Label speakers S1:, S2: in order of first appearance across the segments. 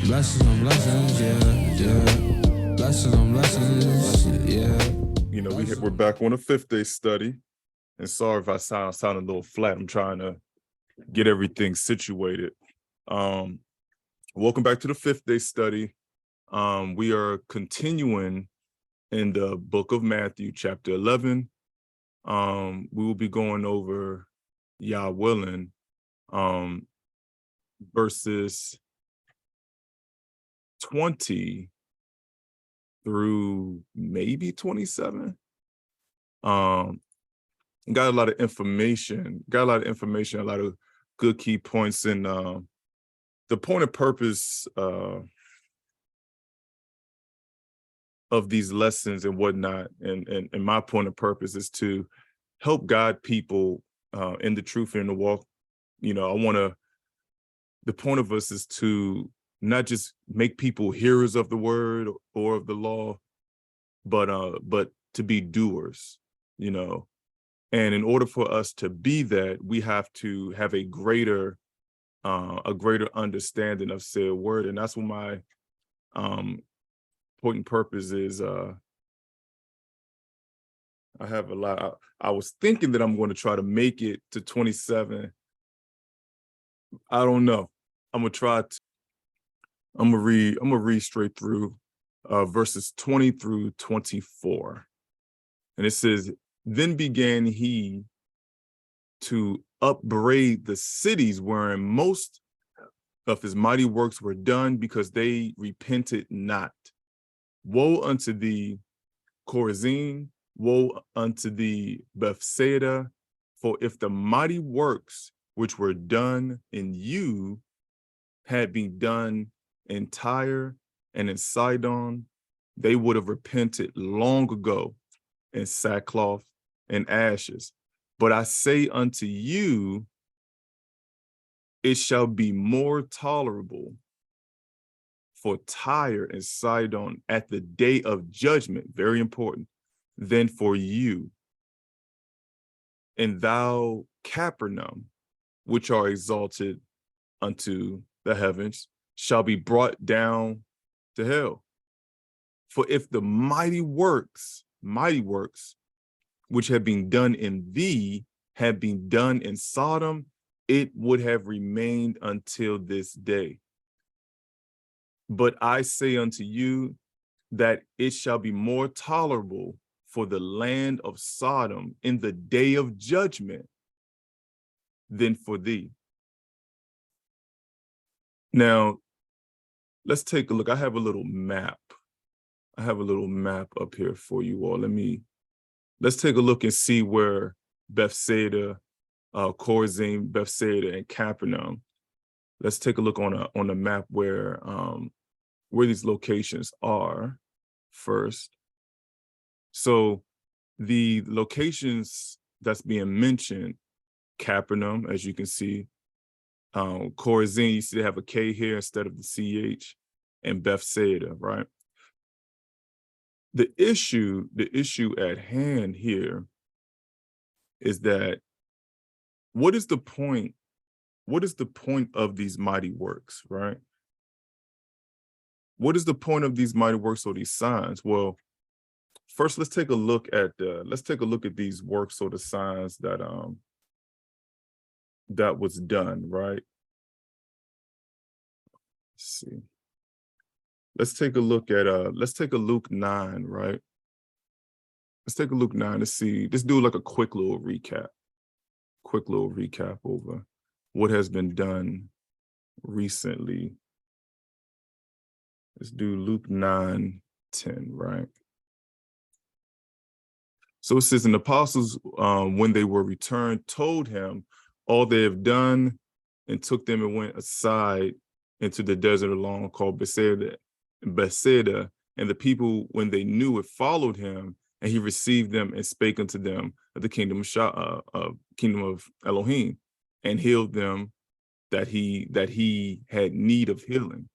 S1: Blessings on blessings, yeah. Blessings on blessings, yeah.
S2: You know, we're back on a 5th day study. And sorry if I sound a little flat. I'm trying to get everything situated. Welcome back to the 5th day study. We are continuing in the book of Matthew, chapter 11. We will be going over, Yah willing, verses 20 through maybe 27. Got a lot of information, a lot of good key points. And the point of purpose of these lessons and whatnot, and my point of purpose is to help guide people in the truth and in the walk. You know, the point of us is to not just make people hearers of the word or of the law, but to be doers, you know. And in order for us to be that, we have to have a greater understanding of said word. And that's what my point and purpose is. I have a lot. I was thinking that I'm going to try to make it to 27. I don't know. I'm gonna read straight through verses 20 through 24. And it says, "Then began he to upbraid the cities wherein most of his mighty works were done, because they repented not. Woe unto thee, Chorazin! Woe unto thee, Bethsaida! For if the mighty works which were done in you had been done in Tyre and in Sidon, they would have repented long ago in sackcloth and ashes. But I say unto you, it shall be more tolerable for Tyre and Sidon at the day of judgment," very important, "than for you. And thou, Capernaum, which are exalted unto the heavens, shall be brought down to hell. For if the mighty works, which have been done in thee had been done in Sodom, it would have remained until this day. But I say unto you that it shall be more tolerable for the land of Sodom in the day of judgment than for thee." Now, let's take a look. I have a little map. Up here for you all. Let's take a look and see where Bethsaida, Chorazin, Bethsaida, and Capernaum. Let's take a look on a map where these locations are first. So the locations that's being mentioned, Capernaum, as you can see, Chorazin, you see they have a K here instead of the CH, and Bethsaida, right? The issue at hand here is that what is the point of these mighty works, right? What is the point of these mighty works or these signs? Well, first let's take a look at these works or the signs that was done, right? Let's see. Let's take a look at Luke 9, right? Let's take a Luke 9 to see. Let's do like a quick little recap over what has been done recently. Let's do Luke 9:10, right? So it says, "And the apostles, when they were returned, told him all they have done, and took them and went aside into the desert alone called Bethsaida. And the people, when they knew it, followed him, and he received them and spake unto them of the kingdom of Elohim, and healed them that he had need of healing."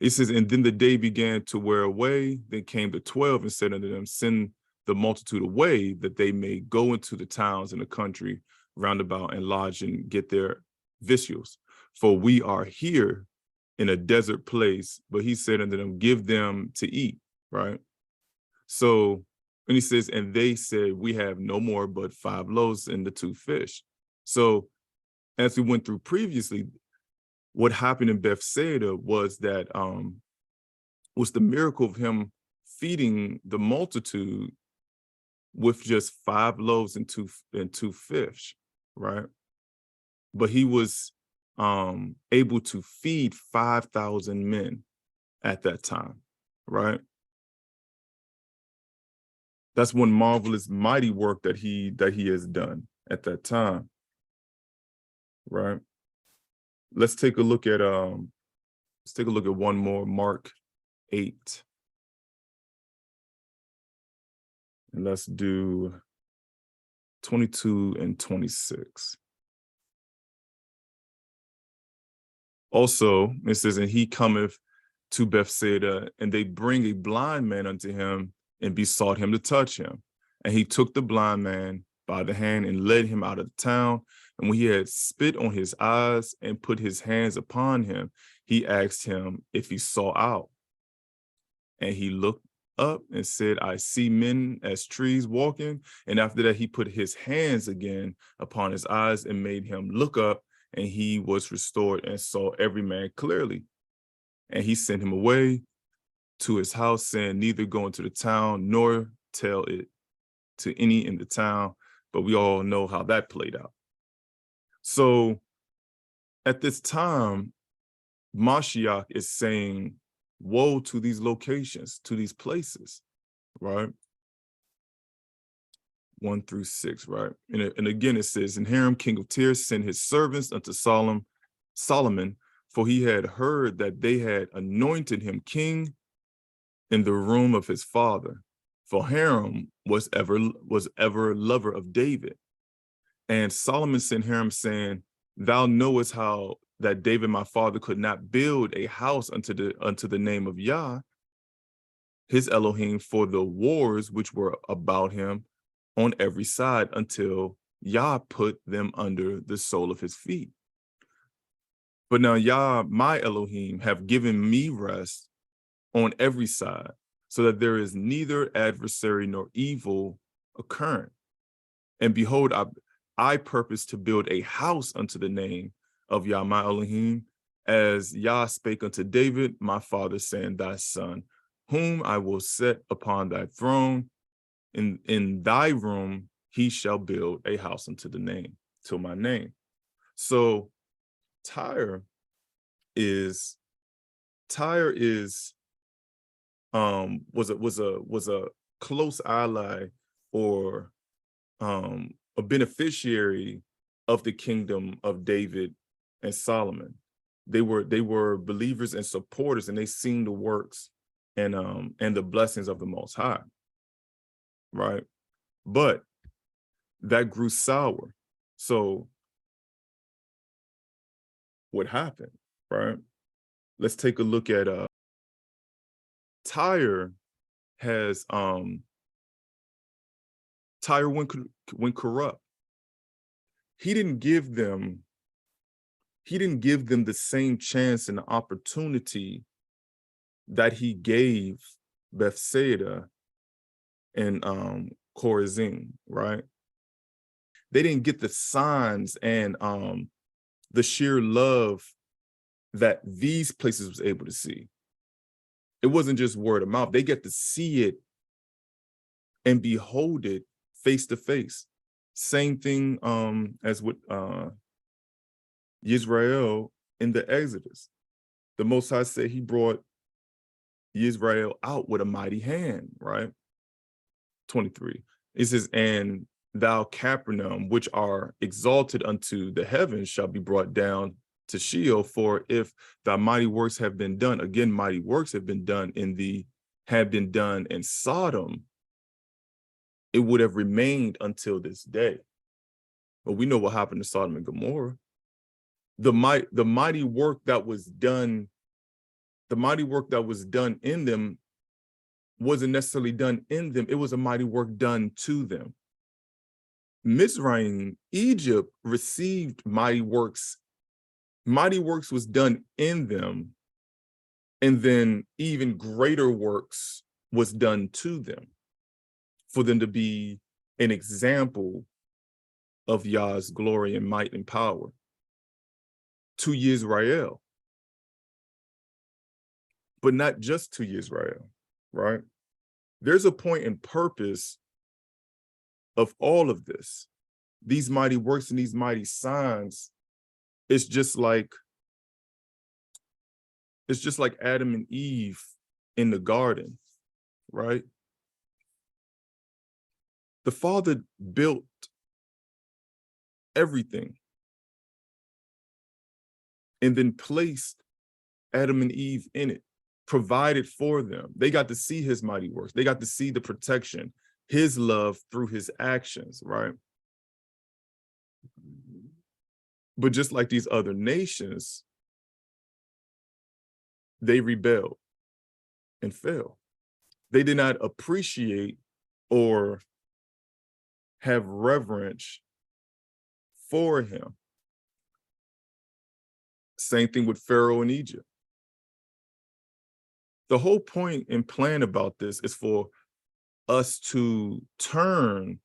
S2: It says, "And then the day began to wear away. Then came the 12 and said unto them, Send the multitude away, that they may go into the towns and the country round about and lodge and get their victuals. For we are here in a desert place, but he said unto them, give them to eat, right? So, and he says, and they said, we have no more but 5 loaves and the 2 fish. So as we went through previously, what happened in Bethsaida was that was the miracle of him feeding the multitude with just 5 loaves and two fish, right? But he was able to feed 5,000 men at that time, right? That's one marvelous, mighty work that he has done at that time, right? Let's take a look at one more, Mark 8. And let's do 22 and 26. Also, it says, and he cometh to Bethsaida, and they bring a blind man unto him, and besought him to touch him. And he took the blind man by the hand and led him out of the town. And when he had spit on his eyes and put his hands upon him, he asked him if he saw out. And he looked up and said, I see men as trees walking. And after that, he put his hands again upon his eyes and made him look up, and he was restored and saw every man clearly. And he sent him away to his house, saying, neither go into the town nor tell it to any in the town. But we all know how that played out. So at this time, Mashiach is saying, woe to these locations, to these places, right? 1 through 6, right? And again, it says, and Hiram, king of Tyre, sent his servants unto Solomon, for he had heard that they had anointed him king in the room of his father. For Hiram was ever lover of David. And Solomon sent Hiram, saying, thou knowest how that David my father could not build a house unto the name of Yah, his Elohim, for the wars which were about him on every side, until Yah put them under the sole of his feet. But now Yah, my Elohim, have given me rest on every side, so that there is neither adversary nor evil occurring. And behold, I purpose to build a house unto the name of Yah, my Elohim, as Yah spake unto David, my father, saying, thy son, whom I will set upon thy throne, in thy room he shall build a house unto my name. So Tyre is was a close ally, or a beneficiary of the kingdom of David and Solomon. They were believers and supporters, and they seen the works and the blessings of the Most High, right? But that grew sour. So what happened, right? Let's take a look at Tyre has Tyre went corrupt. He didn't give them the same chance and opportunity that he gave Bethsaida and Chorazin, right? They didn't get the signs and the sheer love that these places was able to see. It wasn't just word of mouth. They get to see it and behold it face to face. Same thing as with Israel in the Exodus. The Most High said he brought Israel out with a mighty hand, right? 23. It says, and thou Capernaum, which are exalted unto the heavens, shall be brought down to Sheol. For if thy mighty works have been done, again, mighty works have been done in Sodom, it would have remained until this day. But we know what happened to Sodom and Gomorrah. The mighty work that was done in them wasn't necessarily done in them. It was a mighty work done to them. Mizraim, Egypt, received mighty works. Mighty works was done in them, And then even greater works was done to them for them to be an example of Yah's glory and might and power to Israel. But not just to Israel, right? There's a point and purpose of all of this. These mighty works and these mighty signs, it's just like Adam and Eve in the garden, right? The Father built everything and then placed Adam and Eve in it, provided for them. They got to see his mighty works. They got to see the protection, his love through his actions, right? But just like these other nations, they rebelled and fell. They did not appreciate or have reverence for him. Same thing with Pharaoh in Egypt. The whole point and plan about this is for us to turn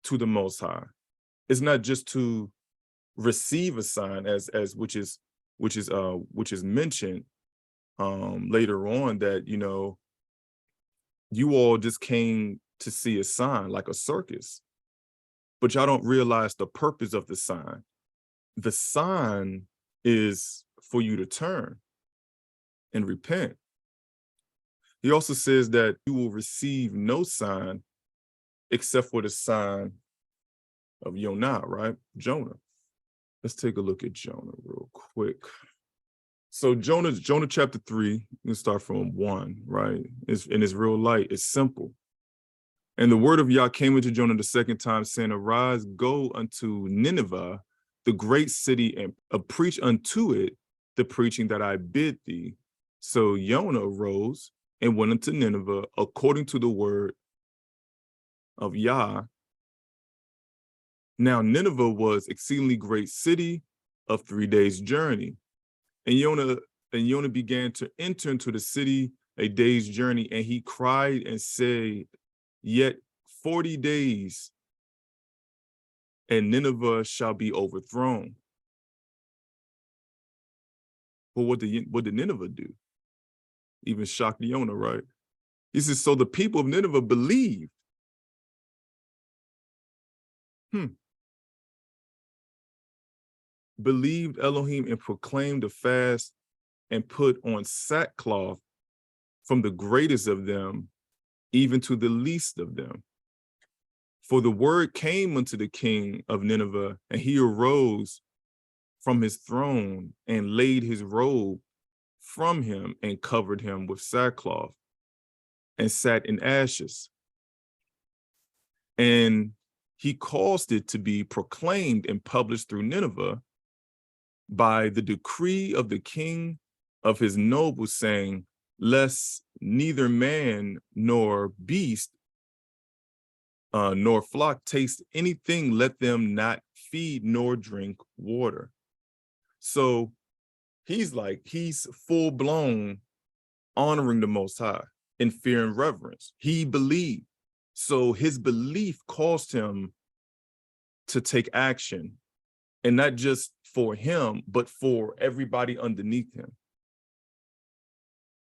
S2: to the Most High. It's not just to receive a sign, as which is mentioned later on, that you all just came to see a sign like a circus, but y'all don't realize the purpose of the sign. The sign is for you to turn and repent. He also says that you will receive no sign except for the sign of Yonah, right? Jonah. Let's take a look at Jonah real quick. So Jonah chapter 3, we start from 1, right? It's real light, it's simple. And the word of Yah came into Jonah the second time, saying, arise, go unto Nineveh, the great city, and preach unto it the preaching that I bid thee. So Jonah arose and went unto Nineveh according to the word of Yah. Now Nineveh was exceedingly great city of 3 days' journey. And Jonah began to enter into the city a day's journey, and he cried and said, yet 40 days, and Nineveh shall be overthrown. Well, what did Nineveh do? Even shocked Jonah, right? He says, so the people of Nineveh believed. Believed Elohim and proclaimed a fast and put on sackcloth, from the greatest of them even to the least of them. For the word came unto the king of Nineveh, and he arose from his throne and laid his robe from him and covered him with sackcloth and sat in ashes. And he caused it to be proclaimed and published through Nineveh by the decree of the king of his nobles, saying, lest neither man nor beast nor flock taste anything, let them not feed nor drink water. So he's full blown honoring the Most High in fear and reverence. He believed. So his belief caused him to take action, and not just for him, but for everybody underneath him.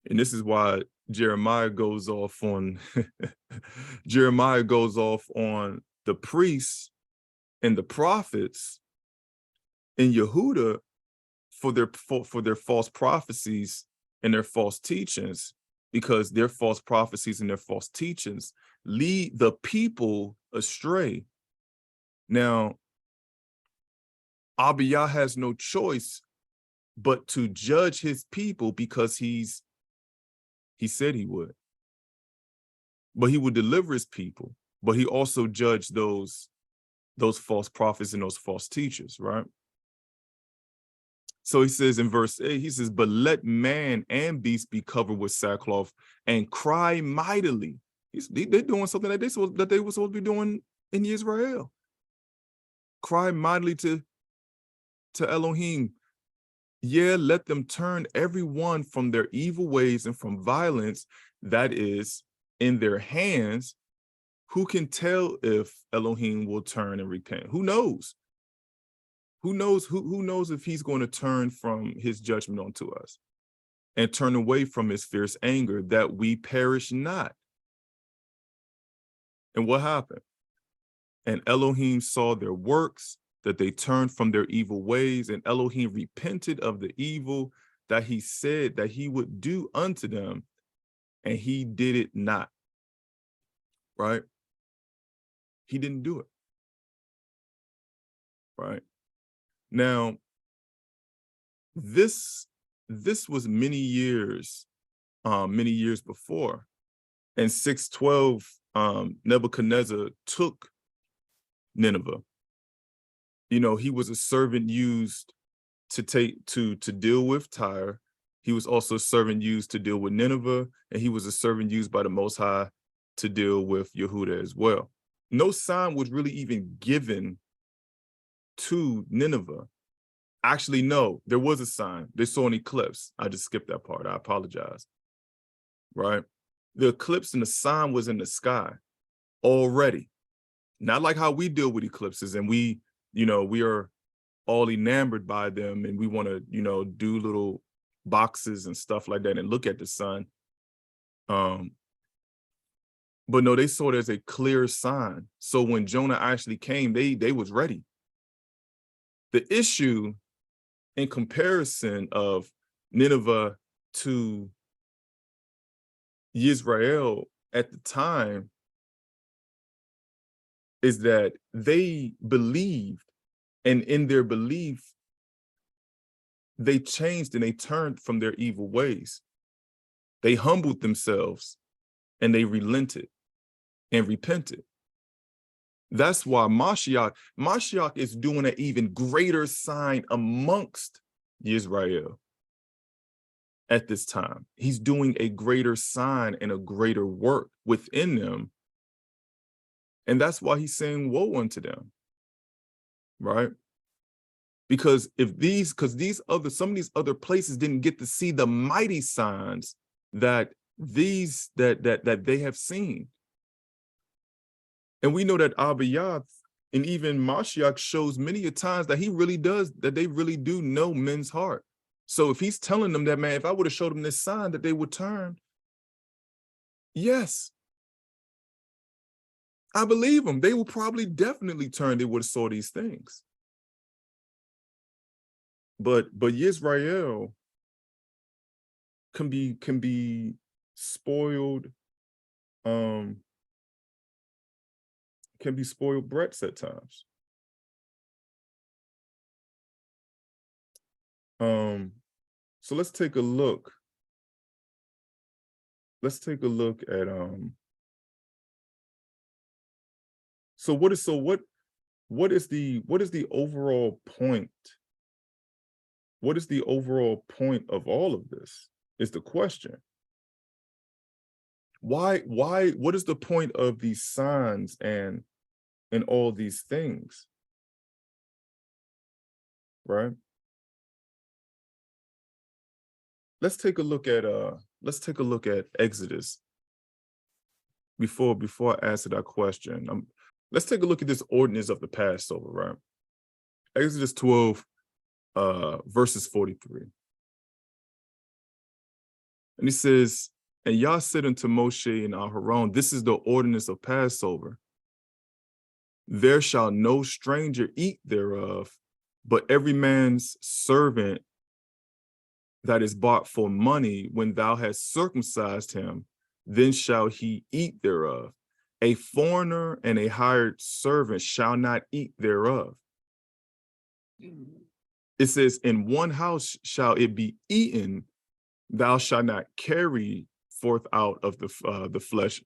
S2: And this is why Jeremiah goes off on Jeremiah goes off on the priests and the prophets in Yehuda for their false prophecies and their false teachings, because their false prophecies and their false teachings lead the people astray. Now, Abiyah has no choice but to judge his people, because he said he would. But he would deliver his people, but he also judged those false prophets and those false teachers, right? So he says in verse 8, he says, but let man and beast be covered with sackcloth and cry mightily. They're doing something that they were supposed to be doing in Israel. Cry mightily to Elohim. Yeah, let them turn everyone from their evil ways and from violence that is in their hands. Who can tell if Elohim will turn and repent? Who knows? Who knows? Who knows if he's going to turn from his judgment onto us and turn away from his fierce anger, that we perish not? And what happened? And Elohim saw their works, that they turned from their evil ways, and Elohim repented of the evil that he said that he would do unto them, and he did it not. Right? He didn't do it. Right? Now, this was many years before. In 612, Nebuchadnezzar took Nineveh. You know, he was a servant used to deal with Tyre. He was also a servant used to deal with Nineveh, and he was a servant used by the Most High to deal with Yehuda as well. No sign was really even given to Nineveh. Actually, no, there was a sign. They saw an eclipse. I just skipped that part. I apologize. Right? The eclipse and the sign was in the sky already. Not like how we deal with eclipses and we are all enamored by them and we want to, do little boxes and stuff like that and look at the sun. But no, they saw it as a clear sign. So when Jonah actually came, they was ready. The issue in comparison of Nineveh to Israel at the time is that they believed, and in their belief, they changed and they turned from their evil ways. They humbled themselves and they relented and repented. That's why Mashiach is doing an even greater sign amongst Israel at this time. He's doing a greater sign and a greater work within them. And that's why he's saying woe unto them, right? Because some of these other places didn't get to see the mighty signs that they have seen. And we know that Abba Yah and even Mashiach shows many a times that they really do know men's heart. So if he's telling them that, man, if I would have showed them this sign that they would turn, yes, I believe them. They will probably definitely turn. They would have saw these things. But Yisrael can be spoiled, can be spoiled brats at times. So let's take a look. Let's take a look at what is the overall point? What is the overall point of all of this is the question. Why, what is the point of these signs and all these things? Right? Let's take a look at Exodus before I answer that question. Let's take a look at this ordinance of the Passover, right? Exodus 12, verses 43. And he says, and Yah said unto Moshe and Aharon, this is the ordinance of Passover. There shall no stranger eat thereof, but every man's servant that is bought for money, when thou hast circumcised him, then shall he eat thereof. A foreigner and a hired servant shall not eat thereof. It says, in one house shall it be eaten, thou shalt not carry forth out of the flesh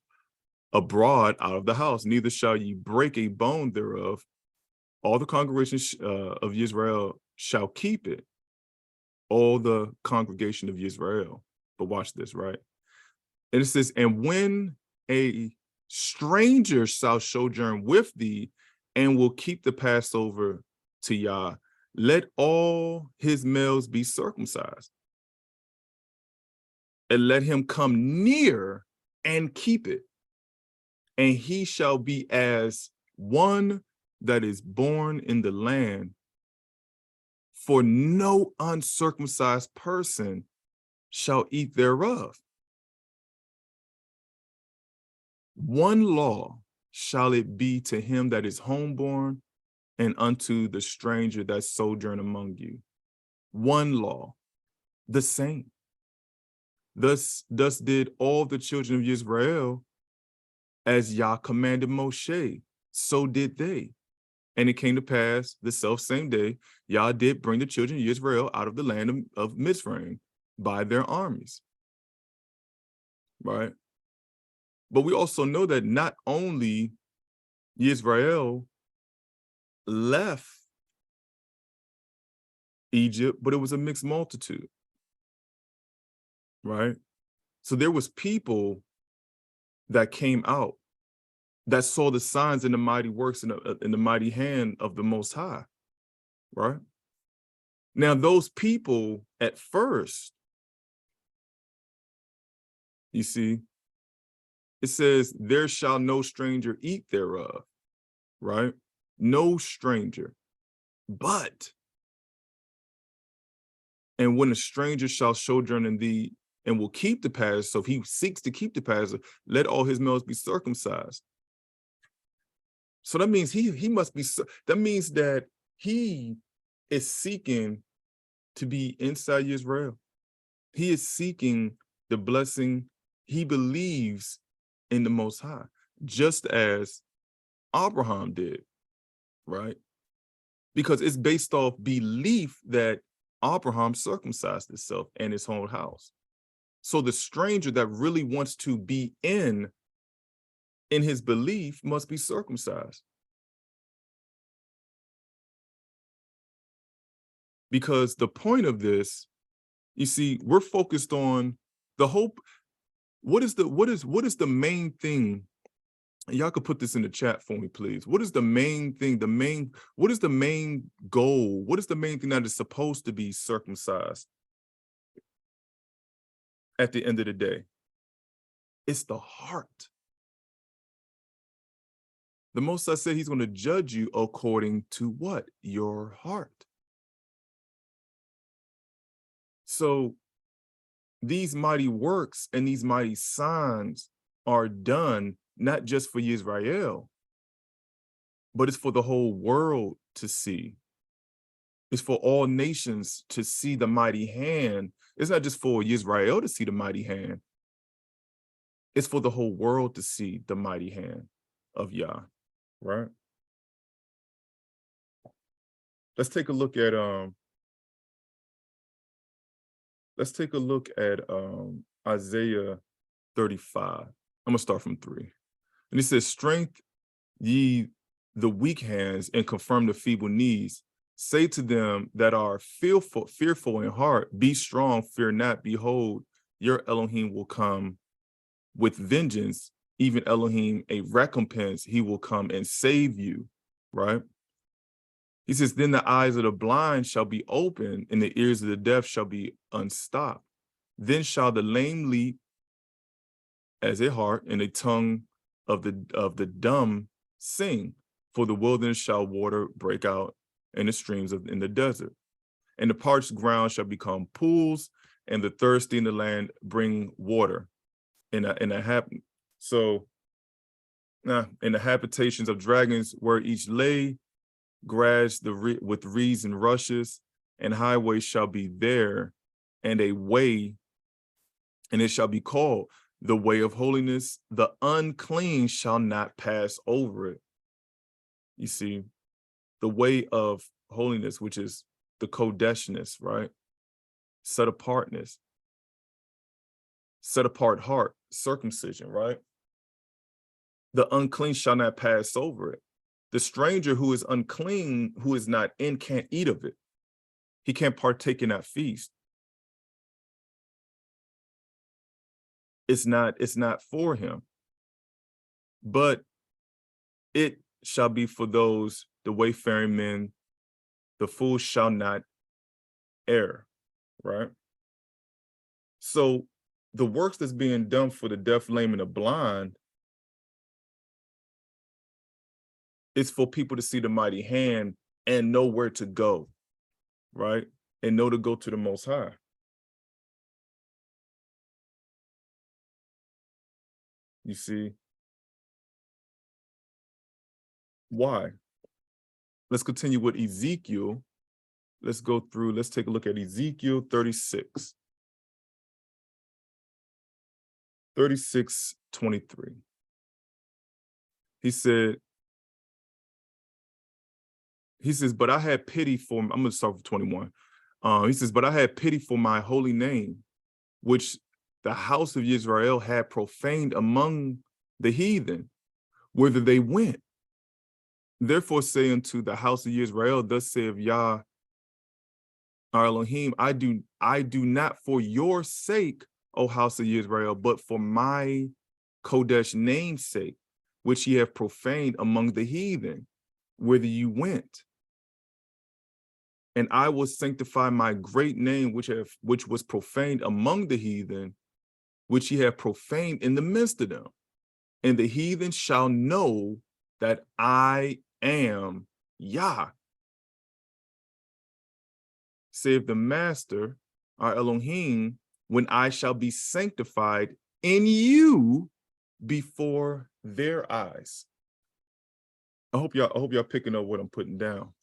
S2: abroad out of the house, neither shall ye break a bone thereof. All the congregation of Israel shall keep it, all the congregation of Israel. But watch this, right? And it says, and when a stranger shall sojourn with thee and will keep the Passover to Yah, let all his males be circumcised, and let him come near and keep it. And he shall be as one that is born in the land, for no uncircumcised person shall eat thereof. One law shall it be to him that is homeborn, and unto the stranger that sojourn among you. One law, the same. Thus did all the children of Israel, as Yah commanded Moshe, so did they. And it came to pass the self same day, Yah did bring the children of Israel out of the land of Mizraim by their armies. Right? But we also know that not only Israel left Egypt, but it was a mixed multitude. Right? So there was people that came out that saw the signs and the mighty works in the mighty hand of the Most High, right? Now, those people at first, you see, it says, there shall no stranger eat thereof, right? No stranger, but, and when a stranger shall sojourn in thee and will keep the Passover, so if he seeks to keep the Passover, let all his males be circumcised. So that means he must be, that means that he is seeking to be inside Israel. He is seeking the blessing. He believes in the Most High, just as Abraham did, right? Because it's based off belief that Abraham circumcised himself and his whole house. So the stranger that really wants to be in his belief must be circumcised. Because the point of this, you see, we're focused on the hope. What is the main thing? Y'all could put this in the chat for me, please. What is the main thing? What is the main goal? What is the main thing that is supposed to be circumcised at the end of the day? It's the heart. The Most High said he's going to judge you according to what? Your heart. So these mighty works and these mighty signs are done not just for Israel, but it's for the whole world to see. It's for all nations to see the mighty hand. It's not just for Israel to see the mighty hand. It's for the whole world to see the mighty hand of Yah, right? Let's take a look at Isaiah 35. I'm gonna start from 3. And it says, strength ye the weak hands and confirm the feeble knees. Say to them that are fearful in heart, be strong, fear not. Behold, your Elohim will come with vengeance, even Elohim, a recompense. He will come and save you, right? He says, then the eyes of the blind shall be opened, and the ears of the deaf shall be unstopped. Then shall the lame leap as a hart, and the tongue of the dumb sing. For the wilderness shall water break out, and the streams in the desert. And the parched ground shall become pools, and the thirsty in the land bring water. In the habitations of dragons, where each lay grass with reeds and rushes, and highways shall be there, and a way, and it shall be called the way of holiness. The unclean shall not pass over it. You see, the way of holiness, which is the kodeshness, right? Set apartness, set apart heart, circumcision, right? The unclean shall not pass over it. The stranger who is unclean, who is not in, can't eat of it. He can't partake in that feast. It's not for him. But it shall be for those, the wayfaring men, the fool shall not err, right? So the works that's being done for the deaf, lame, and the blind is for people to see the mighty hand and know where to go, right? And know to go to the Most High. You see? Why? Let's continue with Ezekiel. Let's go through, let's take a look at Ezekiel 36. 36:23. He says, but I had pity for, I'm gonna start with 21. He says, but I had pity for my holy name, which the house of Israel had profaned among the heathen, whither they went. Therefore say unto the house of Israel, thus saith Yah, our Elohim, I do not for your sake, O house of Israel, but for my Kodesh name's sake, which ye have profaned among the heathen, whither you went. And I will sanctify my great name, which was profaned among the heathen, which ye have profaned in the midst of them. And the heathen shall know that I am Yah, saith the Master, our Elohim, when I shall be sanctified in you before their eyes. I hope y'all picking up what I'm putting down.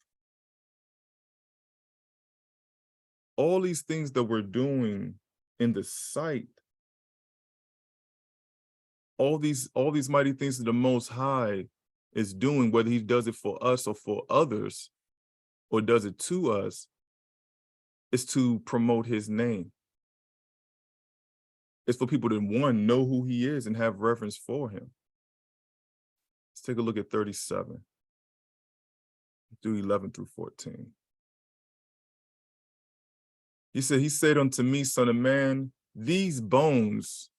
S2: All these things that we're doing in the sight, all these mighty things that the Most High is doing, whether he does it for us or for others, or does it to us, is to promote his name. It's for people to, one, know who he is and have reverence for him. Let's take a look at 37 through 11 through 14. He said unto me, son of man, these bones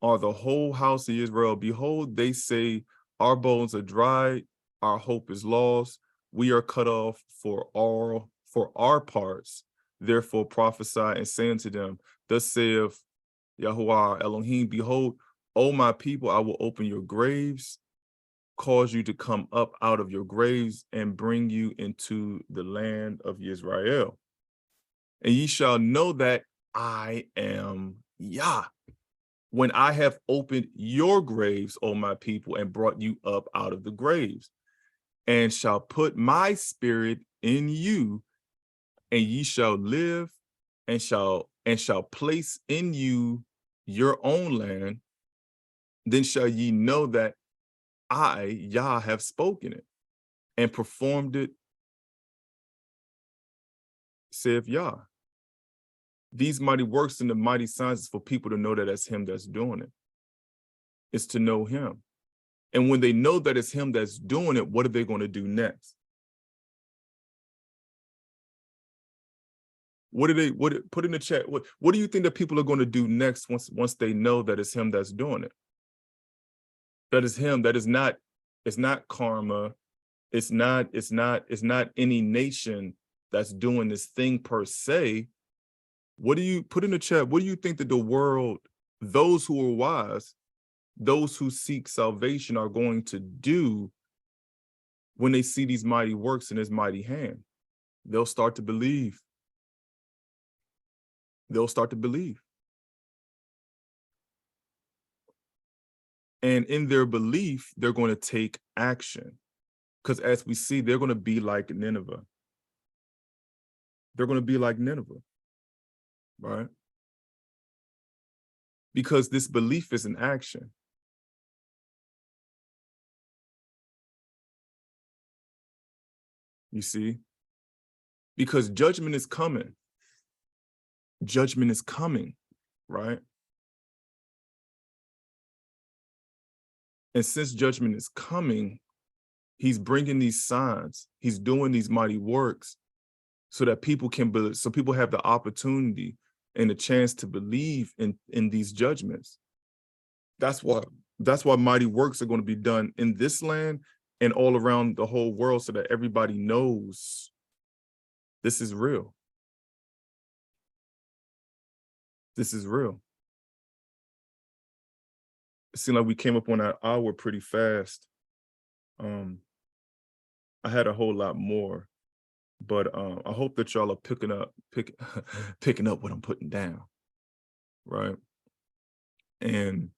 S2: are the whole house of Israel. Behold, they say, our bones are dried, our hope is lost, we are cut off for our parts. Therefore prophesy and say unto them, thus saith Yahuwah Elohim, behold, O my people, I will open your graves, cause you to come up out of your graves, and bring you into the land of Israel. And ye shall know that I am Yah, when I have opened your graves, O my people, and brought you up out of the graves, and shall put my spirit in you, and ye shall live, and shall place in you your own land. Then shall ye know that I, Yah, have spoken it and performed it, saith Yah. These mighty works and the mighty signs is for people to know that it's him that's doing it. It's to know him. And when they know that it's him that's doing it, what are they going to do next? Put in the chat, what do you think that people are going to do next once they know that it's him that's doing it? That is him. That is not, it's not karma. It's not any nation that's doing this thing per se. What do you put in the chat? What do you think that the world, those who are wise, those who seek salvation are going to do when they see these mighty works in his mighty hand? They'll start to believe. They'll start to believe. And in their belief, they're going to take action. Because as we see, they're going to be like Nineveh. They're going to be like Nineveh, right? Because this belief is an action. You see? Because judgment is coming. Judgment is coming, right? And since judgment is coming, he's bringing these signs. He's doing these mighty works so that people can believe, so people have the opportunity and the chance to believe in these judgments. That's why mighty works are going to be done in this land and all around the whole world, so that everybody knows This is real. This is real. It seemed like we came up on that hour pretty fast. I had a whole lot more, but I hope that y'all are picking up what I'm putting down, right? And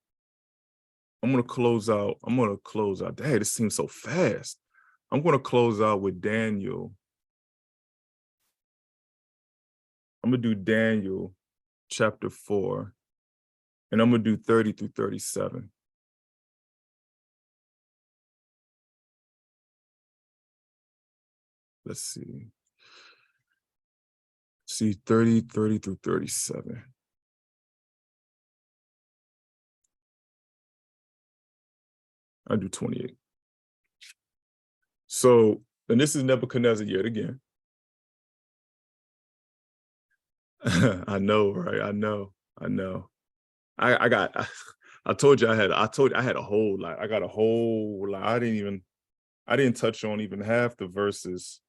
S2: I'm gonna close out. Dang, this seems so fast. I'm gonna close out with Daniel. I'm gonna do Daniel chapter 4, and I'm gonna do 30 through 37. Let's see. 30 through 37. I do 28. So, and this is Nebuchadnezzar yet again. I know, right? I know. I told you I had a whole lot. I got a whole lot. I didn't touch on even half the verses,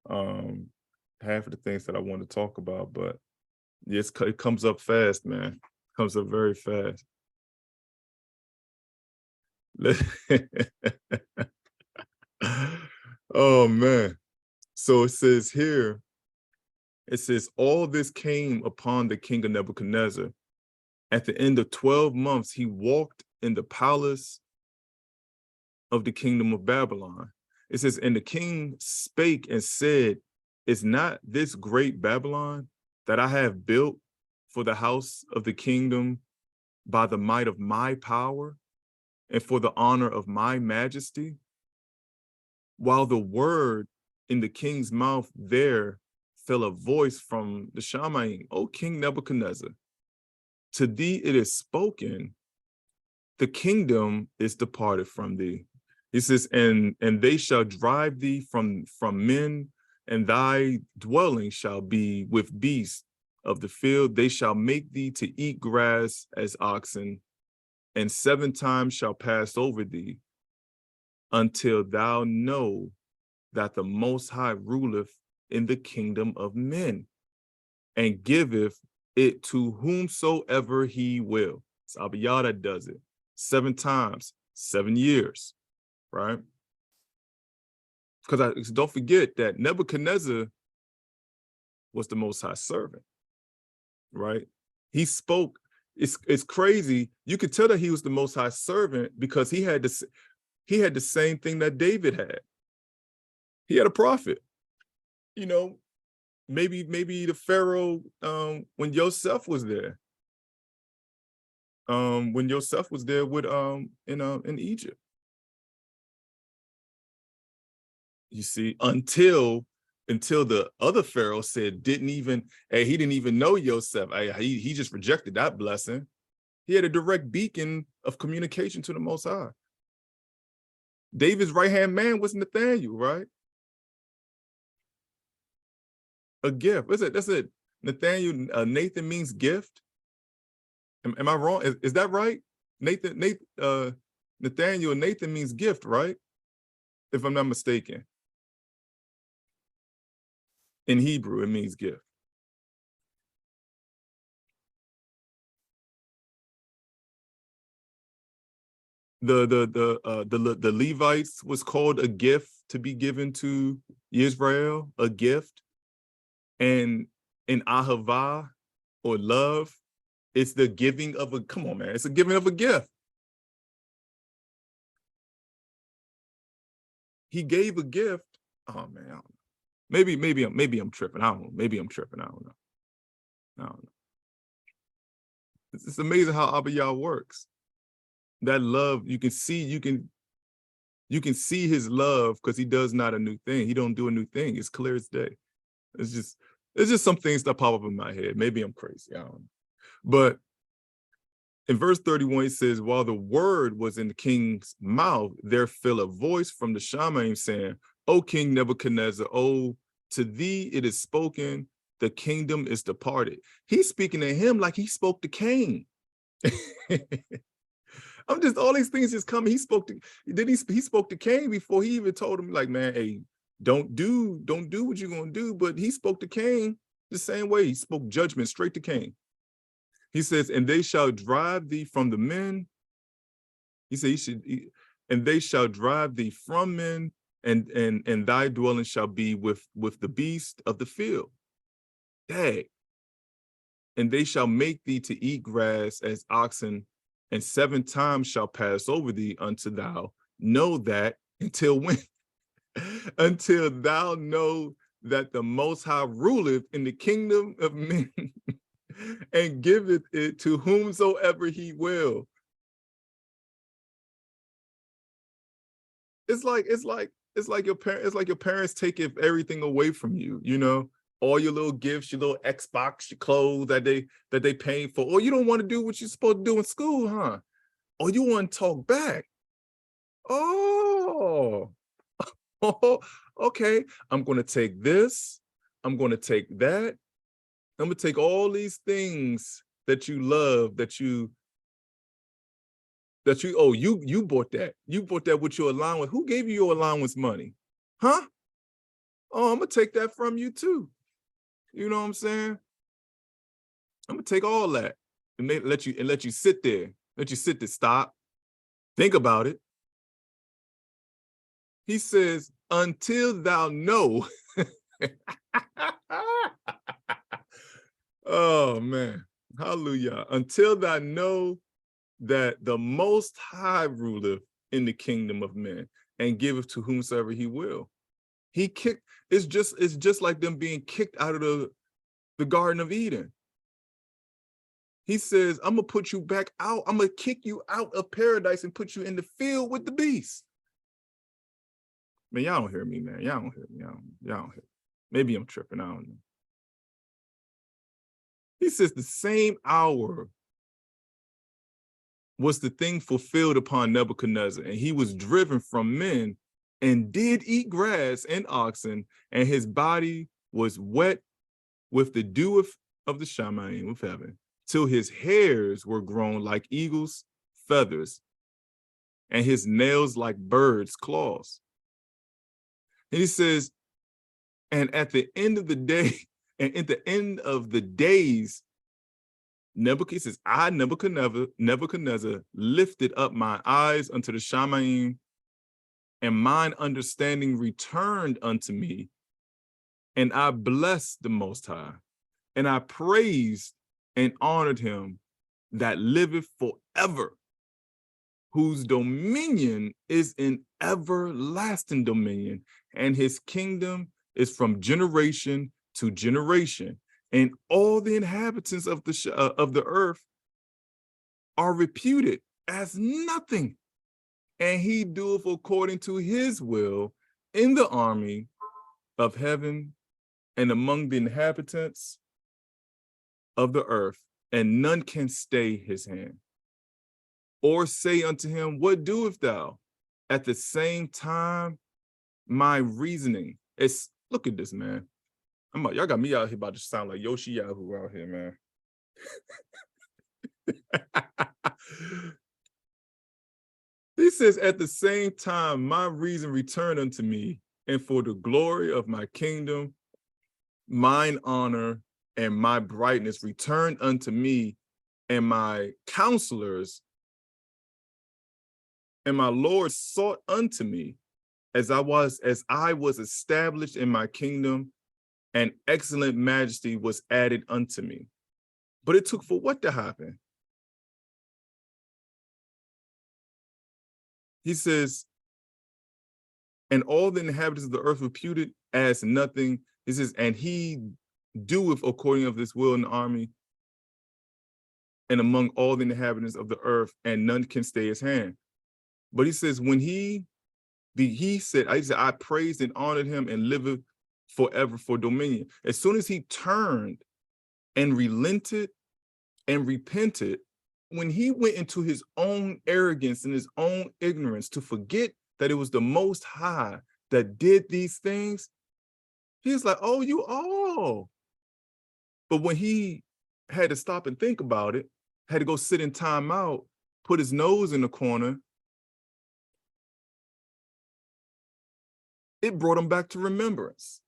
S2: half of the things that I want to talk about, but yes, it comes up fast, man. It comes up very fast. Oh man. So it says here, all this came upon the king of Nebuchadnezzar. At the end of 12 months, he walked in the palace of the kingdom of Babylon. It says, and the king spake and said, is not this great Babylon that I have built for the house of the kingdom by the might of my power and for the honor of my majesty? While the word in the king's mouth there fell a voice from the Shamaim, O King Nebuchadnezzar, to thee it is spoken, the kingdom is departed from thee. He says, and they shall drive thee from men, and thy dwelling shall be with beasts of the field. They shall make thee to eat grass as oxen, and 7 times shall pass over thee, until thou know that the Most High ruleth in the kingdom of men, and giveth it to whomsoever he will. It's Abba Yah that does it. 7 times, 7 years, right? Because don't forget that Nebuchadnezzar was the Most High servant, right? He spoke. It's crazy. You could tell that he was the Most High servant because he had the same thing that David had. He had a prophet. You know, maybe the Pharaoh when Yosef was there. When Yosef was there with in Egypt. You see, until the other Pharaoh said he didn't even know Yosef. He just rejected that blessing. He had a direct beacon of communication to the Most High. David's right-hand man was Nathaniel, right? A gift. That's it. Nathaniel, Nathan means gift. Am I wrong? Is that right? Nathaniel, Nathan means gift, right? If I'm not mistaken. In Hebrew, it means gift. The Levites was called a gift to be given to Israel, a gift. And in Ahava, or love, it's the giving of come on, man, it's a giving of a gift. He gave a gift. Oh man, I don't know. Maybe I'm tripping. I don't know. Maybe I'm tripping. I don't know. It's amazing how Abba Yah works. That love, you can see his love because he does not a new thing. He don't do a new thing. It's clear as day. It's just some things that pop up in my head. Maybe I'm crazy. I don't know. But in verse 31, it says, while the word was in the king's mouth, there fell a voice from the Shamaim saying, O King Nebuchadnezzar, oh, to thee it is spoken, the kingdom is departed. He's speaking to him like he spoke to Cain. All these things just come. He spoke to Cain before he even told him, like, man, hey, Don't do what you're gonna do. But he spoke to Cain the same way. He spoke judgment straight to Cain. He says, and they shall drive thee from the men. He said, and they shall drive thee from men, and thy dwelling shall be with the beast of the field. Dang. And they shall make thee to eat grass as oxen, and 7 times shall pass over thee unto thou know that, until when? Until thou know that the Most High ruleth in the kingdom of men and giveth it to whomsoever he will. It's like your parents take everything away from you, you know, all your little gifts, your little Xbox, your clothes that they pay for. Or you don't want to do what you're supposed to do in school, huh? Or you want to talk back. Oh, okay. I'm going to take this. I'm going to take that. I'm going to take all these things that you love, you bought that. You bought that with your allowance. Who gave you your allowance money? Huh? Oh, I'm going to take that from you too. You know what I'm saying? I'm going to take all that and let you sit there. Let you sit there, stop. Think about it. He says, until thou know. Oh, man. Hallelujah. Until thou know that the Most High ruleth in the kingdom of men and giveth to whomsoever he will. It's just like them being kicked out of the Garden of Eden. He says, I'm going to put you back out. I'm going to kick you out of paradise and put you in the field with the beasts. Man, y'all don't hear me, man. Y'all don't hear me. Y'all don't hear me. Maybe I'm tripping. I don't know. He says the same hour was the thing fulfilled upon Nebuchadnezzar, and he was driven from men and did eat grass and oxen, and his body was wet with the dew of the Shamayim of heaven, till his hairs were grown like eagles' feathers, and his nails like birds' claws. And he says, and at the end of the day, and at the end of the days, Nebuchadnezzar says, I, Nebuchadnezzar, lifted up my eyes unto the Shamayim, and mine understanding returned unto me, and I blessed the Most High, and I praised and honored him that liveth forever, whose dominion is an everlasting dominion, and his kingdom is from generation to generation. And all the inhabitants of the earth are reputed as nothing. And he doeth according to his will in the army of heaven and among the inhabitants of the earth, and none can stay his hand or say unto him, what doest thou? At the same time, my reasoning is, look at this, man. Y'all got me out here about to sound like Yahusha out here, man. He says, at the same time, my reason returned unto me, and for the glory of my kingdom, mine honor and my brightness returned unto me, and my counselors and my Lord sought unto me, as I was established in my kingdom, and excellent majesty was added unto me. But it took for what to happen? He says, and all the inhabitants of the earth reputed as nothing. He says, and he doeth according of this will in the army and among all the inhabitants of the earth, and none can stay his hand. But he says, when he said, I praised and honored him and liveth forever for dominion. As soon as he turned and relented and repented, when he went into his own arrogance and his own ignorance to forget that it was the Most High that did these things, he's like, oh. But when he had to stop and think about it, had to go sit in time out, put his nose in the corner, It brought him back to remembrance.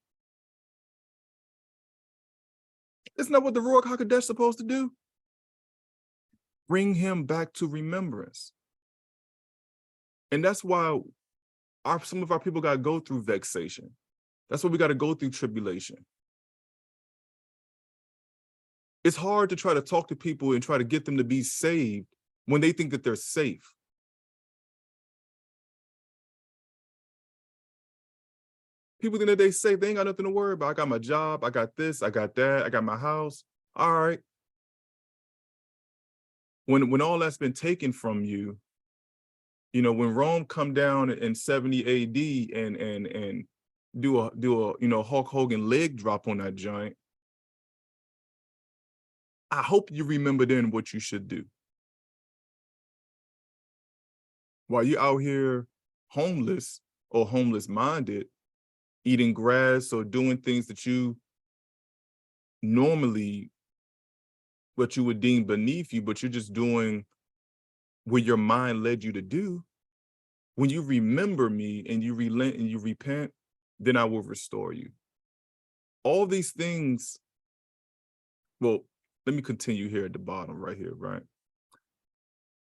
S2: Isn't that what the Ruach HaKodesh is supposed to do? Bring him back to remembrance. And that's why some of our people got to go through vexation. That's why we got to go through tribulation. It's hard to try to talk to people and try to get them to be saved when they think that they're safe. People think that they safe, they ain't got nothing to worry about. I got my job, I got this, I got that, I got my house. All right. When all that's been taken from you, you know, when Rome come down in 70 AD and do a you know, Hulk Hogan leg drop on that joint, I hope you remember then what you should do. While you're out here homeless or homeless minded, eating grass or doing things that you normally, what you would deem beneath you, but you're just doing what your mind led you to do. When you remember me and you relent and you repent, then I will restore you. All these things, well, let me continue here at the bottom right here, right?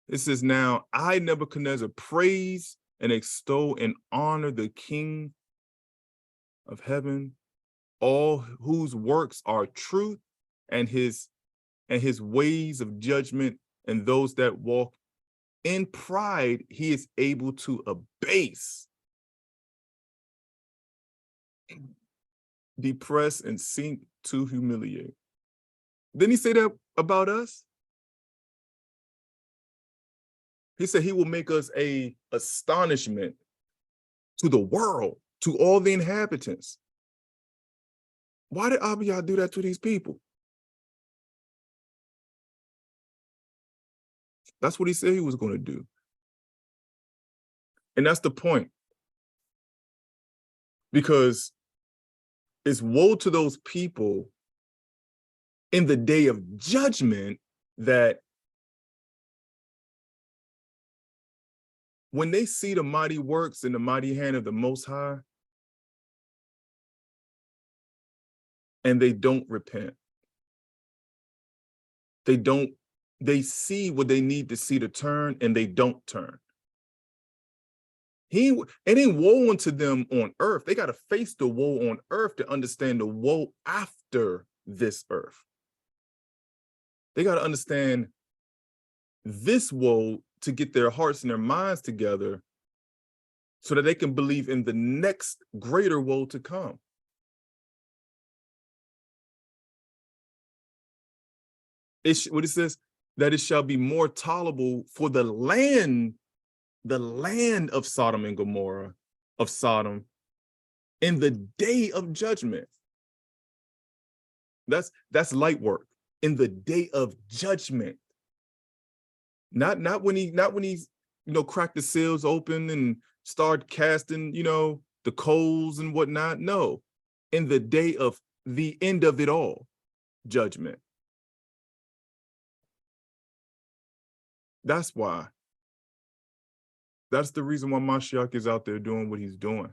S2: It says, now I, Nebuchadnezzar, praise and extol and honor the King of heaven, all whose works are truth, and his ways of judgment, and those that walk in pride he is able to abase, depress, and sink to humiliate. Didn't he say that about us? He said he will make us a astonishment to the world, to all the inhabitants. Why did Abiyah do that to these people? That's what he said he was going to do. And that's the point. Because it's woe to those people in the day of judgment that when they see the mighty works and the mighty hand of the Most High, and they don't repent. They see what they need to see to turn, and they don't turn. It ain't woe unto them on earth. They got to face the woe on earth to understand the woe after this earth. They got to understand this woe to get their hearts and their minds together so that they can believe in the next greater woe to come. What it says, that it shall be more tolerable for the land of Sodom and Gomorrah, of Sodom, in the day of judgment. That's light work. In the day of judgment. Not when he's, you know, cracked the seals open and start casting, you know, the coals and whatnot. No, in the day of the end of it all, judgment. That's why. That's the reason why Mashiach is out there doing what he's doing.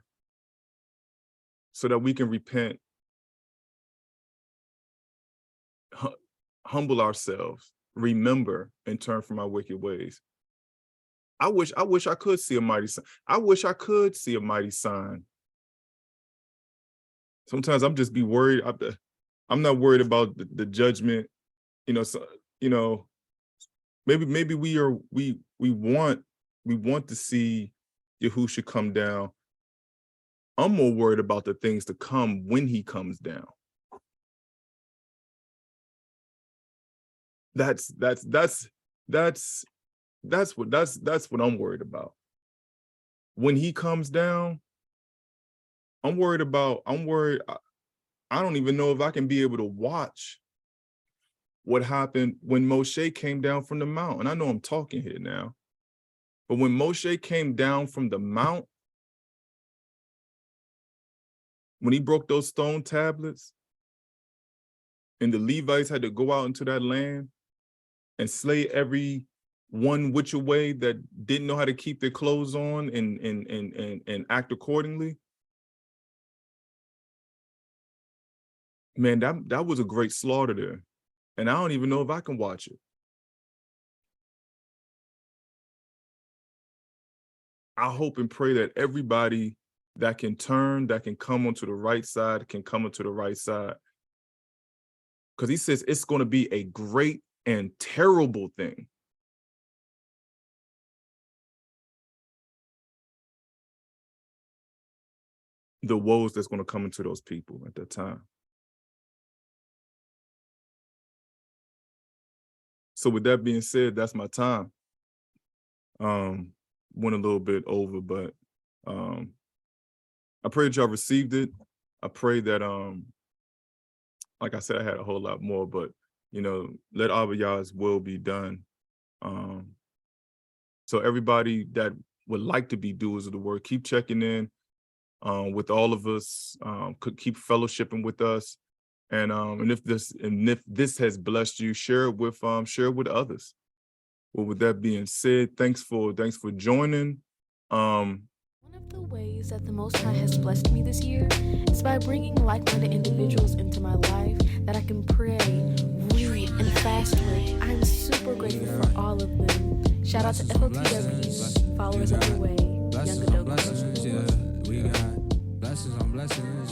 S2: So that we can repent, humble ourselves, remember, and turn from our wicked ways. I wish I could see a mighty sign. I wish I could see a mighty sign. Sometimes I'm just be worried. I'm not worried about the judgment. You know, so, you know, maybe we want to see Yahusha come down. I'm more worried about the things to come when he comes down. That's what I'm worried about. When he comes down, I'm worried. I don't even know if I can be able to watch what happened when Moshe came down from the mount. And I know I'm talking here now, but when Moshe came down from the mount, when he broke those stone tablets and the Levites had to go out into that land and slay every one which way that didn't know how to keep their clothes on and act accordingly. Man, that was a great slaughter there. And I don't even know if I can watch it. I hope and pray that everybody that can turn, that can come onto the right side, can come onto the right side. Because he says it's going to be a great and terrible thing. The woes that's going to come into those people at that time. So with that being said, that's my time. Went a little bit over, but I pray that y'all received it. I pray that like I said, I had a whole lot more, but let all of y'all's will be done. So everybody that would like to be doers of the word, keep checking in with all of us, could keep fellowshipping with us. And if this has blessed you, share it with others. Well, with that being said, thanks for joining.
S3: One of the ways that the Most High has blessed me this year is by bringing like-minded individuals into my life that I can pray, read, and fast with. I'm super grateful for all of them. Shout out to FOTW, followers of the way, young adult.
S1: Blessings, yeah, we got blessings on blessings.